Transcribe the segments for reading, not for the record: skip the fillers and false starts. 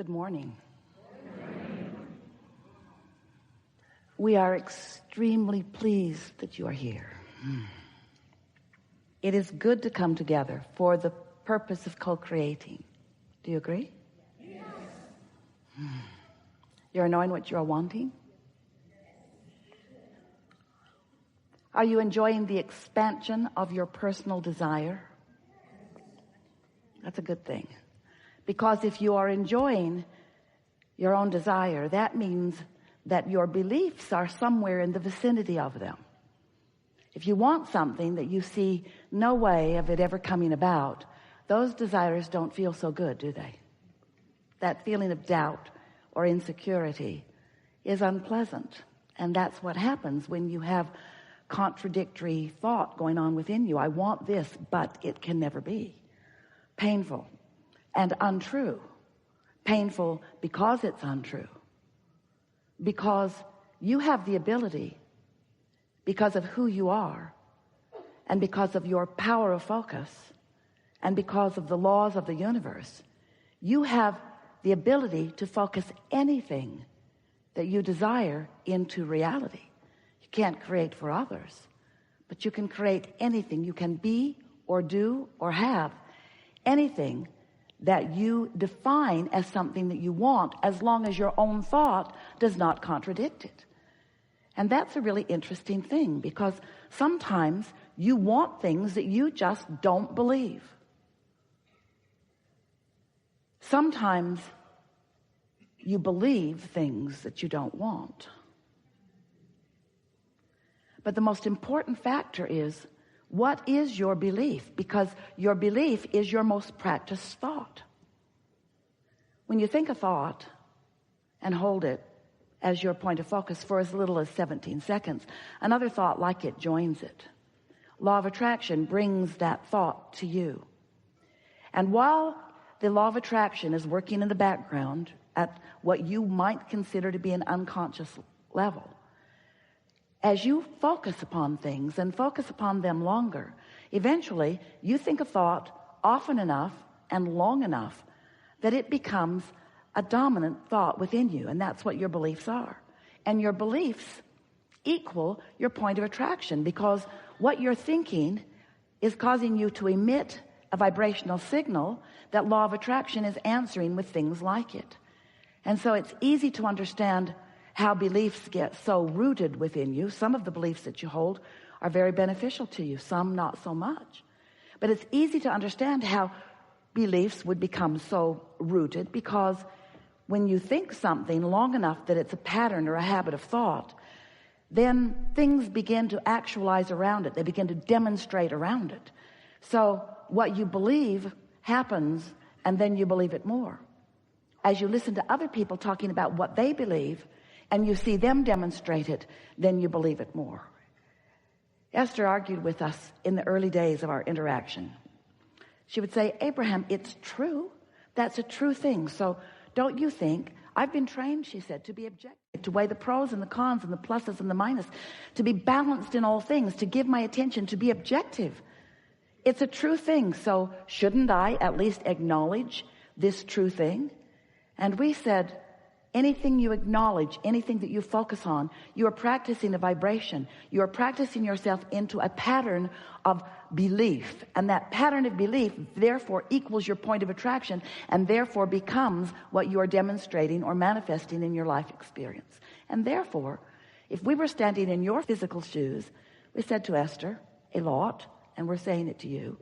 Good morning. We are extremely pleased that you are here. It is good to come together for the purpose of co-creating. Do you agree? Yes. You're knowing what you're wanting? Are you enjoying the expansion of your personal desire? That's a good thing. Because if you are enjoying your own desire, that means that your beliefs are somewhere in the vicinity of them. If you want something that you see no way of it ever coming about, those desires don't feel so good, do they? That feeling of doubt or insecurity is unpleasant. And that's what happens when you have contradictory thought going on within you. I want this, but it can never be. Painful and untrue. Painful because it's untrue. Because you have the ability, because of who you are, and because of your power of focus, and because of the laws of the universe, you have the ability to focus anything that you desire into reality. You can't create for others, but you can create anything. You can be or do or have anything that you define as something that you want, as long as your own thought does not contradict it. And that's a really interesting thing, because sometimes you want things that you just don't believe. Sometimes you believe things that you don't want. But the most important factor is, what is your belief? Because your belief is your most practiced thought. When you think a thought and hold it as your point of focus for as little as 17 seconds, another thought like it joins it. Law of attraction brings that thought to you. And while the law of attraction is working in the background at what you might consider to be an unconscious level, as you focus upon things and focus upon them longer, eventually you think a thought often enough and long enough that it becomes a dominant thought within you. And that's what your beliefs are. And your beliefs equal your point of attraction, because what you're thinking is causing you to emit a vibrational signal that law of attraction is answering with things like it. And so it's easy to understand how beliefs get so rooted within you. Some of the beliefs that you hold are very beneficial to you, some not so much. But it's easy to understand how beliefs would become so rooted, because when you think something long enough that it's a pattern or a habit of thought, then things begin to actualize around it. They begin to demonstrate around it. So what you believe happens, and then you believe it more. As you listen to other people talking about what they believe, and you see them demonstrate it, then you believe it more. Esther argued with us in the early days of our interaction. She would say, Abraham, it's true. That's a true thing. So don't you think, I've been trained, she said, to be objective, to weigh the pros and the cons and the pluses and the minuses, to be balanced in all things, to give my attention, to be objective. It's a true thing. So shouldn't I at least acknowledge this true thing? And we said, anything you acknowledge, anything that you focus on, you are practicing a vibration. You are practicing yourself into a pattern of belief. And that pattern of belief, therefore, equals your point of attraction, and therefore becomes what you are demonstrating or manifesting in your life experience. And therefore, if we were standing in your physical shoes, we said to Esther a lot, and we're saying it to you,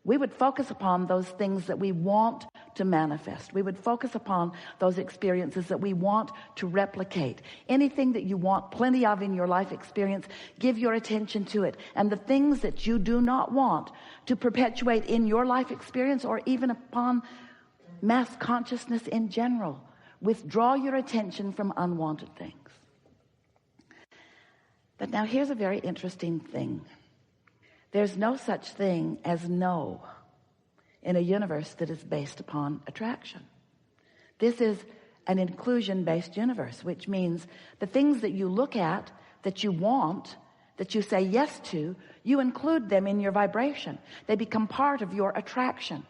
we would focus upon those things that we want to manifest. We would focus upon those experiences that we want to replicate. Anything that you want plenty of in your life experience, give your attention to it. And the things that you do not want to perpetuate in your life experience, or even upon mass consciousness in general, withdraw your attention from unwanted things. But now here's a very interesting thing. There's no such thing as no in a universe that is based upon attraction. This is an inclusion-based universe, which means the things that you look at, that you want, that you say yes to, you include them in your vibration. They become part of your attraction.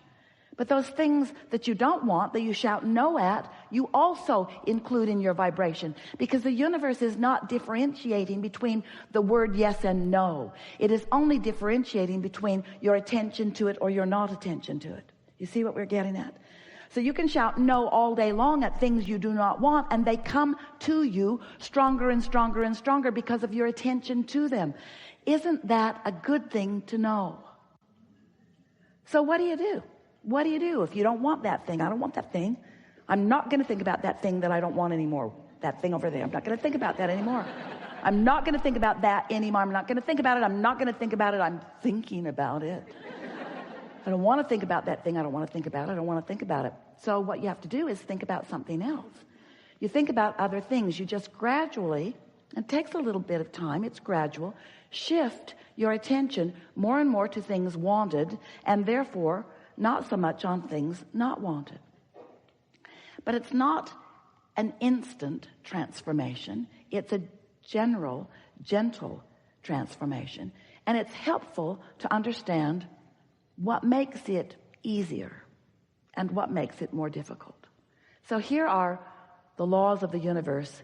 But those things that you don't want, that you shout no at, you also include in your vibration, because the universe is not differentiating between the word yes and no. It is only differentiating between your attention to it or your not attention to it. You see what we're getting at? So you can shout no all day long at things you do not want, and they come to you stronger and stronger and stronger because of your attention to them. Isn't that a good thing to know? So what do you do? What do you do if you don't want that thing? I don't want that thing. I'm not going to think about that thing that I don't want anymore. That thing over there. I'm not going to think about that anymore. I'm not going to think about that anymore. I'm not going to think about it. I'm not going to think about it. I'm thinking about it. I don't want to think about that thing. I don't want to think about it. I don't want to think about it. So what you have to do is think about something else. You think about other things. You just gradually, it takes a little bit of time, it's gradual, shift your attention more and more to things wanted, and therefore not so much on things not wanted. But it's not an instant transformation. It's a general, gentle transformation. And it's helpful to understand what makes it easier and what makes it more difficult. So here are the laws of the universe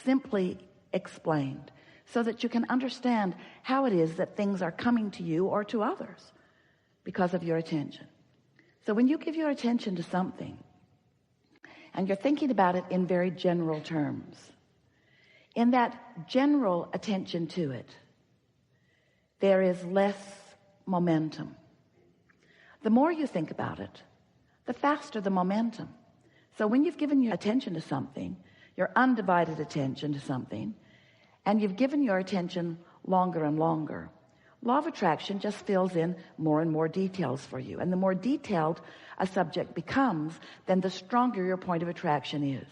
simply explained so that you can understand how it is that things are coming to you or to others because of your attention. So when you give your attention to something and you're thinking about it in very general terms, in that general attention to it, there is less momentum. The more you think about it, the faster the momentum. So when you've given your attention to something, your undivided attention to something, and you've given your attention longer and longer, law of attraction just fills in more and more details for you. And the more detailed a subject becomes, then the stronger your point of attraction is.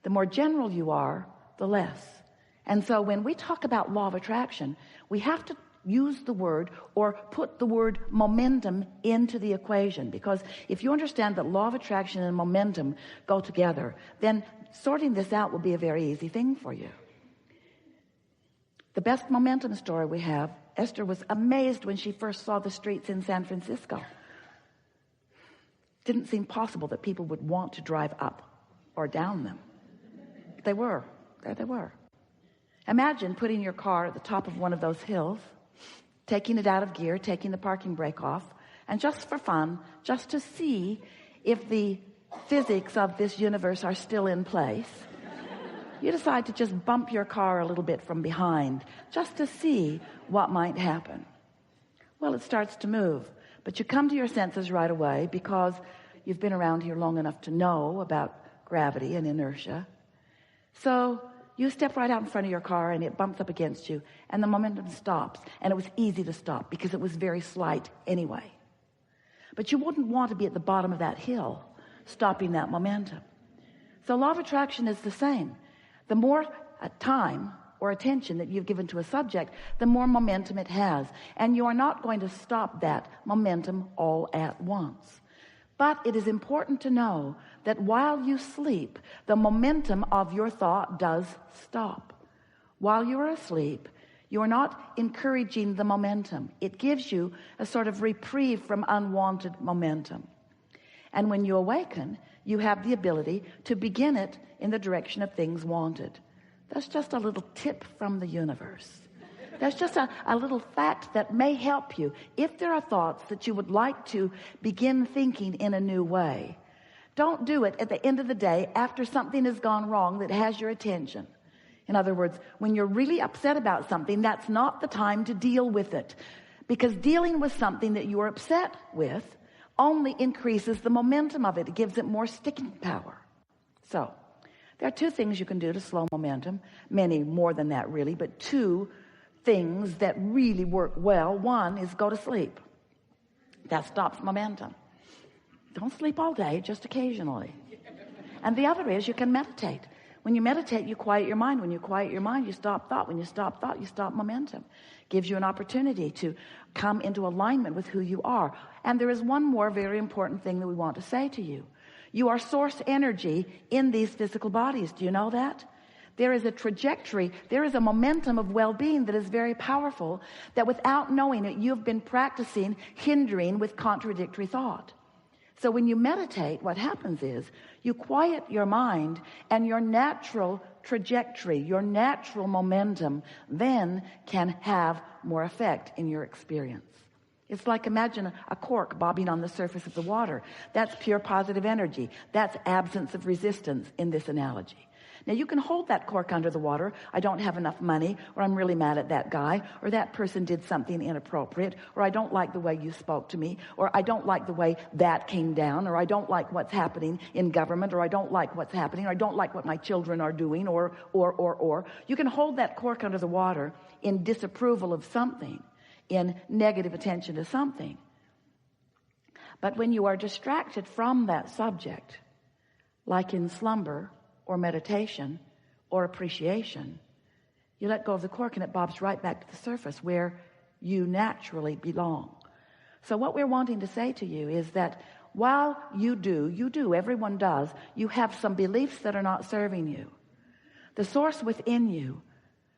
The more general you are, the less. And so when we talk about law of attraction, we have to use the word or put the word momentum into the equation, because if you understand that law of attraction and momentum go together, then sorting this out will be a very easy thing for you. The best momentum story we have, Esther was amazed when she first saw the streets in San Francisco. Didn't seem possible that people would want to drive up or down them. They were. There they were. Imagine putting your car at the top of one of those hills, taking it out of gear, taking the parking brake off, and just for fun, just to see if the physics of this universe are still in place, you decide to just bump your car a little bit from behind just to see what might happen. Well, it starts to move, but you come to your senses right away because you've been around here long enough to know about gravity and inertia. So you step right out in front of your car and it bumps up against you and the momentum stops, and it was easy to stop because it was very slight anyway. But you wouldn't want to be at the bottom of that hill stopping that momentum. So law of attraction is the same. The more time or attention that you've given to a subject, the more momentum it has. And you are not going to stop that momentum all at once. But it is important to know that while you sleep, the momentum of your thought does stop. While you are asleep, you are not encouraging the momentum. It gives you a sort of reprieve from unwanted momentum. And when you awaken, you have the ability to begin it in the direction of things wanted. That's just a little tip from the universe. That's just a little fact that may help you. If there are thoughts that you would like to begin thinking in a new way, don't do it at the end of the day after something has gone wrong that has your attention. In other words, when you're really upset about something, that's not the time to deal with it. Because dealing with something that you are upset with only increases the momentum of it. It gives it more sticking power. So, there are two things you can do to slow momentum. Many more than that, really, but two things that really work well. One is go to sleep. That stops momentum. Don't sleep all day, just occasionally. And the other is you can meditate. When you meditate, you quiet your mind. When you quiet your mind, you stop thought. When you stop thought, you stop momentum. Gives you an opportunity to come into alignment with who you are. And there is one more very important thing that we want to say to you. You are source energy in these physical bodies. Do you know that? There is a trajectory, there is a momentum of well-being that is very powerful, that without knowing it, you've been practicing hindering with contradictory thought. So when you meditate, what happens is you quiet your mind, and your natural trajectory, your natural momentum then can have more effect in your experience. It's like, imagine a cork bobbing on the surface of the water. That's pure positive energy. That's absence of resistance in this analogy. Now you can hold that cork under the water. I don't have enough money, or I'm really mad at that guy, or that person did something inappropriate, or I don't like the way you spoke to me, or I don't like the way that came down, or I don't like what's happening in government, or I don't like what's happening, or I don't like what my children are doing, or. You can hold that cork under the water in disapproval of something, in negative attention to something. But when you are distracted from that subject, like in slumber or meditation or appreciation, you let go of the cork and it bobs right back to the surface where you naturally belong. So what we're wanting to say to you is that while you do, everyone does, you have some beliefs that are not serving you. The source within you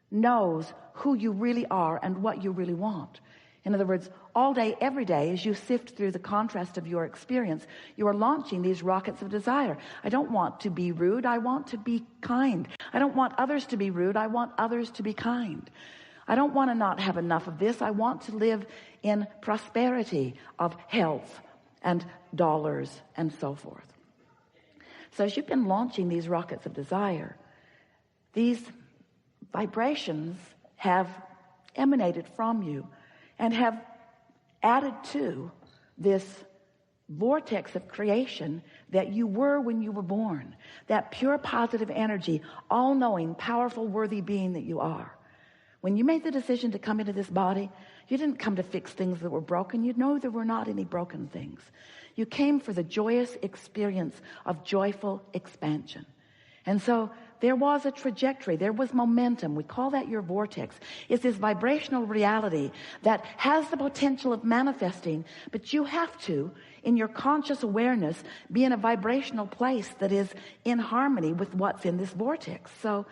knows who you really are and what you really want. In other words, all day, every day, as you sift through the contrast of your experience, you are launching these rockets of desire. I don't want to be rude. I want to be kind. I don't want others to be rude. I want others to be kind. I don't want to not have enough of this. I want to live in prosperity of health and dollars and so forth. So as you've been launching these rockets of desire, these vibrations have emanated from you and have added to this vortex of creation that you were when you were born, that pure positive energy, all-knowing, powerful, worthy being that you are. When you made the decision to come into this body, you didn't come to fix things that were broken. You know there were not any broken things. You came for the joyous experience of joyful expansion. And so there was a trajectory, there was momentum. We call that your vortex. It's this vibrational reality that has the potential of manifesting, but you have to, in your conscious awareness, be in a vibrational place that is in harmony with what's in this vortex. So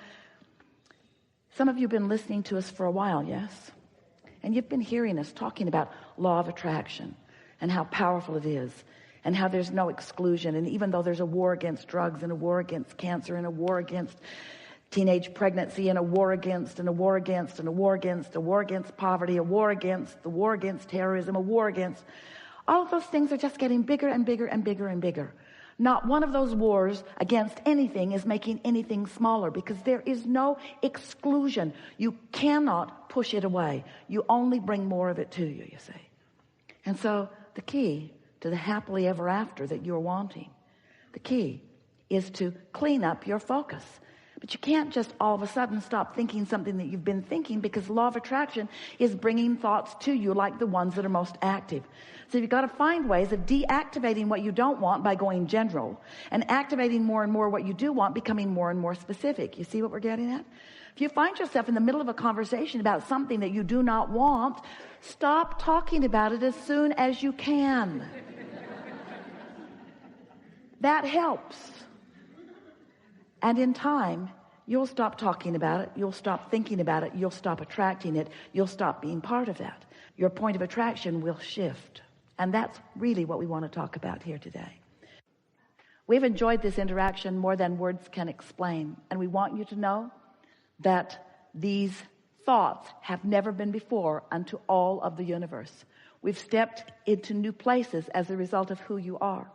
some of you have been listening to us for a while, yes? And you've been hearing us talking about law of attraction and how powerful it is, and how there's no exclusion. And even though there's a war against drugs and a war against cancer and a war against teenage pregnancy and a war against and a war against and a war against, a war against poverty, a war against, the war against terrorism, a war against, all of those things are just getting bigger and bigger and bigger and bigger. Not one of those wars against anything is making anything smaller, because there is no exclusion. You cannot push it away. You only bring more of it to you, you see. And so the key to the happily ever after that you're wanting, the key is to clean up your focus. But you can't just all of a sudden stop thinking something that you've been thinking, because the law of attraction is bringing thoughts to you like the ones that are most active. So you've got to find ways of deactivating what you don't want by going general, and activating more and more what you do want, becoming more and more specific. You see what we're getting at? If you find yourself in the middle of a conversation about something that you do not want, stop talking about it as soon as you can. That helps. And in time, you'll stop talking about it. You'll stop thinking about it. You'll stop attracting it. You'll stop being part of that. Your point of attraction will shift. And that's really what we want to talk about here today. We've enjoyed this interaction more than words can explain. And we want you to know that these thoughts have never been before unto all of the universe. We've stepped into new places as a result of who you are.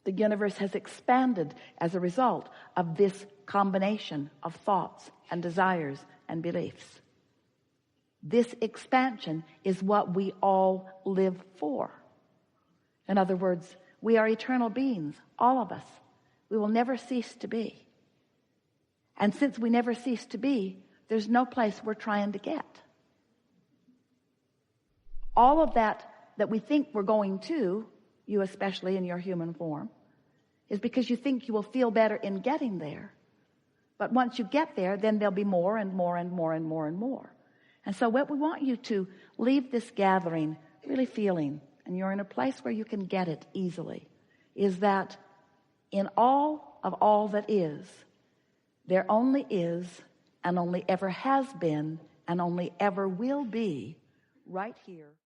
The universe has expanded as a result of this combination of thoughts and desires and beliefs. This expansion is what we all live for. In other words, we are eternal beings, all of us. We will never cease to be. And since we never cease to be, there's no place we're trying to get. All of that we think we're going to, you especially in your human form, is because you think you will feel better in getting there. But once you get there, then there'll be more and more and more and more and more. And so what we want you to leave this gathering really feeling, and you're in a place where you can get it easily, is that in all of all that is, there only is and only ever has been and only ever will be right here.